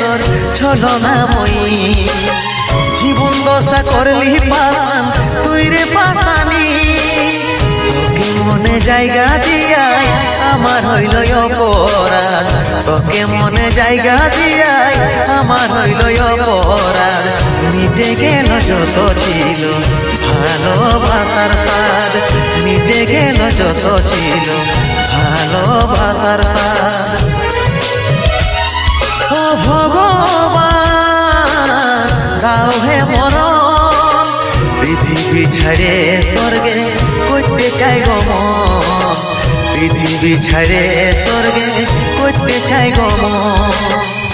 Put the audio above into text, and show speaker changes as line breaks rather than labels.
তোর ছলনাময়ী জীবন দশা করলি পাশান তুই রে পাশানি তোকে মনে জায়গা দিয়াই আমার হইল অপরাধ তোকে মনে জায়গা দিয়াই আমার হইল অপরাধ মিটে গেল যত ছিল ভালোবাসার স্বাদ মিটে গেল যত ছিল ভালোবাসার স্বাদ ও ভগবান দাও হে মরণ পৃথিবী ছেড়ে স্বর্গে করতে চাই গো মন পৃথিবী ছেড়ে স্বর্গে করতে চাই গো মন